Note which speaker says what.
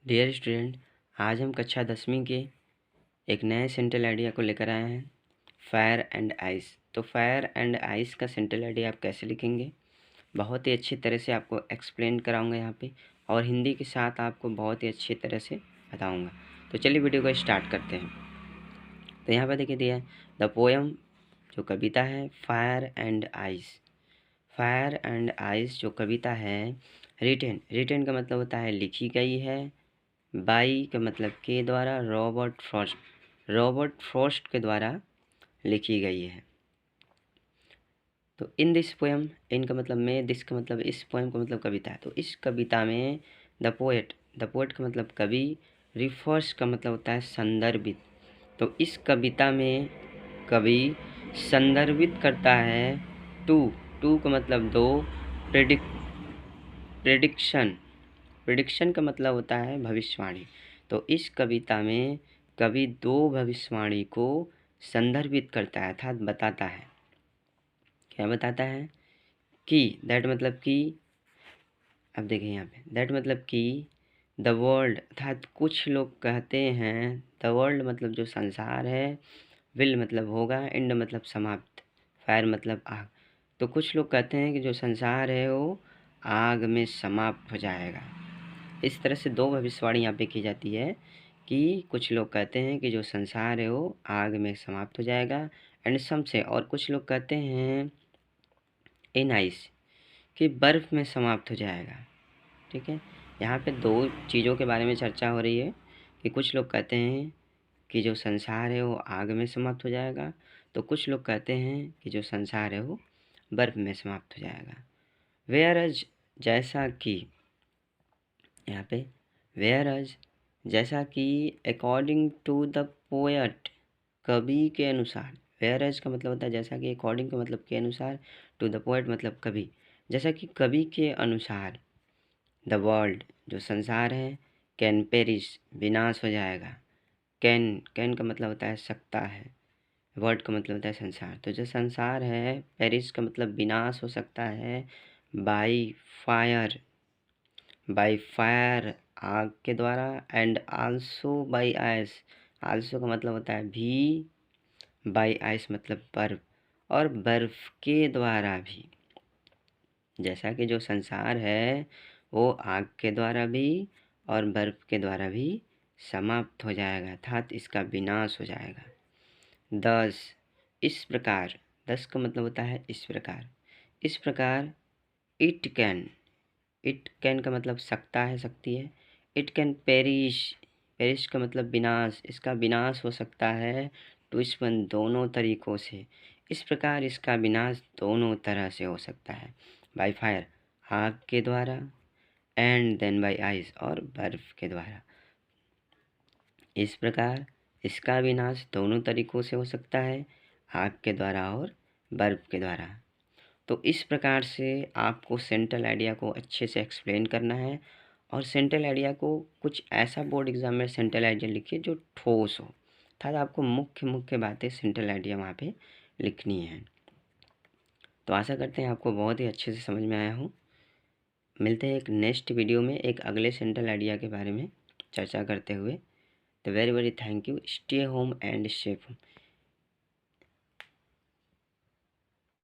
Speaker 1: Dear student, आज हम कक्षा 10वीं के एक नए सेंट्रल आइडिया को लेकर आए हैं, फायर एंड आइस। तो फायर एंड आइस का सेंट्रल आइडिया आप कैसे लिखेंगे, बहुत ही अच्छी तरह से आपको एक्सप्लेन कराऊंगा यहाँ पे, और हिंदी के साथ आपको बहुत ही अच्छी तरह से बताऊंगा। तो चलिए वीडियो को स्टार्ट करते हैं। तो यहाँ पर देखिए दिया है द पोएम, जो कविता है fire and ice. Fire and ice जो कविता है, रिटेन रिटेन का मतलब होता है लिखी गई है, बाई का मतलब के द्वारा, रॉबर्ट फ्रॉस्ट के द्वारा लिखी गई है। तो इन दिस पोएम, इन का मतलब में, दिस का मतलब इस, पोएम का मतलब कविता है। तो इस कविता में द पोएट का मतलब कवि, रिफर्स का मतलब होता है संदर्भित। तो इस कविता में कवि संदर्भित करता है टू का मतलब दो, प्रेडिक्शन का मतलब होता है भविष्यवाणी। तो इस कविता में कवि दो भविष्यवाणी को संदर्भित करता है अर्थात बताता है। क्या बताता है? कि दैट मतलब कि, अब देखिए यहाँ पे दैट मतलब कि द वर्ल्ड, अर्थात कुछ लोग कहते हैं, द वर्ल्ड मतलब जो संसार है, विल मतलब होगा, एंड मतलब समाप्त, फायर मतलब आग। तो कुछ लोग कहते हैं कि जो संसार है वो आग में समाप्त हो जाएगा। इस तरह से दो भविष्यवाणी यहाँ पे की जाती है कि कुछ लोग कहते हैं कि जो संसार है वो आग में समाप्त हो जाएगा, एंड सम से, और कुछ लोग कहते हैं इन आइस, कि बर्फ़ में समाप्त हो जाएगा। ठीक है, यहाँ पे दो चीज़ों के बारे में चर्चा हो रही है कि कुछ लोग कहते हैं कि जो संसार है वो आग में समाप्त हो जाएगा, तो कुछ लोग कहते हैं कि जो संसार है वो बर्फ़ में समाप्त हो जाएगा। वेयर एज, जैसा कि, यहाँ पे वेयर एज जैसा कि, अकॉर्डिंग टू द पोएट, कवि के अनुसार। वेयर एज का मतलब होता है जैसा कि, अकॉर्डिंग का मतलब के अनुसार, टू द पोएट मतलब कवि, जैसा कि कवि के अनुसार, द वर्ल्ड जो संसार है, कैन पेरिश विनाश हो जाएगा। कैन का मतलब होता है सकता है, वर्ड का मतलब होता है संसार। तो जो संसार है, पेरिश का मतलब विनाश हो सकता है, बाई फायर, आग के द्वारा, and also by ice, also का मतलब होता है भी, बाई आइस मतलब बर्फ, और बर्फ के द्वारा भी। जैसा कि जो संसार है वो आग के द्वारा भी और बर्फ के द्वारा भी समाप्त हो जाएगा, अर्थात इसका विनाश हो जाएगा। दस, इस प्रकार, दस का मतलब होता है इस प्रकार, इट कैन का मतलब सकता है, सकती है। इट कैन पेरिश का मतलब विनाश, इसका विनाश हो सकता है, टू इसमें दोनों तरीक़ों से, इस प्रकार इसका विनाश दोनों तरह से हो सकता है। बाय फायर, आग के द्वारा, एंड देन बाय आइस, और बर्फ़ के द्वारा। इस प्रकार इसका विनाश दोनों तरीक़ों से हो सकता है, आग के द्वारा और बर्फ़ के द्वारा। तो इस प्रकार से आपको सेंट्रल आइडिया को अच्छे से एक्सप्लेन करना है, और सेंट्रल आइडिया को कुछ ऐसा बोर्ड एग्जाम में सेंट्रल आइडिया लिखिए जो ठोस हो, अर्थात आपको मुख्य बातें सेंट्रल आइडिया वहाँ पे लिखनी है। तो आशा करते हैं आपको बहुत ही अच्छे से समझ में आया हो। मिलते हैं एक नेक्स्ट वीडियो में एक अगले सेंट्रल आइडिया के बारे में चर्चा करते हुए। तो very very thank you. Stay home and safe.